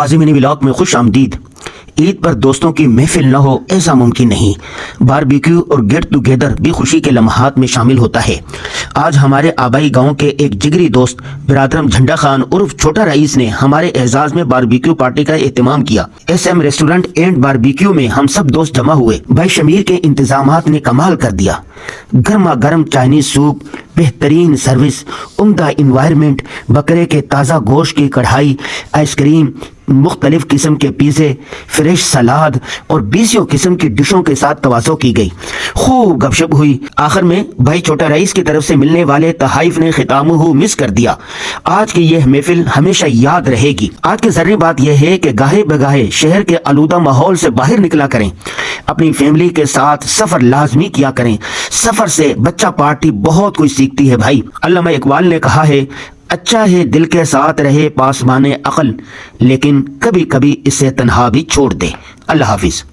غازی منی vlog میں خوش آمدید۔ عید پر دوستوں کی محفل نہ ہو ایسا ممکن نہیں۔ باربیکیو اور گیٹ ٹوگیدر بھی خوشی کے لمحات میں شامل ہوتا ہے۔ آج ہمارے آبائی گاؤں کے ایک جگری دوست برادرم جھنڈا خان عرف چھوٹا رئیس نے ہمارے اعزاز میں باربیکیو پارٹی کا اہتمام کیا۔ S M restaurant and barbecue میں ہم سب دوست جمع ہوئے۔ بھائی شمیر کے انتظامات نے کمال کر دیا۔ گرما گرم چائنیز سوپ، بہترین سروس، عمدہ انوائرمنٹ، بکرے کے تازہ گوشت کی کڑھائی، آئس کریم، مختلف قسم کے پیزے، فریش سلاد اور 20 قسم کی ڈشوں کے ساتھ تواضع کی گئی۔ خوب گپ شپ ہوئی۔ آخر میں بھائی چھوٹا رئیس کی طرف سے ملنے والے تحائف نے ختامہ مس کر دیا۔ آج کی یہ محفل ہمیشہ یاد رہے گی۔ آج کی ضروری بات یہ ہے کہ گاہے بگاہے شہر کے آلودہ ماحول سے باہر نکلا کریں، اپنی فیملی کے ساتھ سفر لازمی کیا کریں۔ سفر سے بچہ پارٹی بہت کچھ سیکھتی ہے بھائی۔ علامہ اقبال نے کہا ہے، اچھا ہے دل کے ساتھ رہے پاسبان عقل، لیکن کبھی کبھی اسے تنہا بھی چھوڑ دے۔ اللہ حافظ۔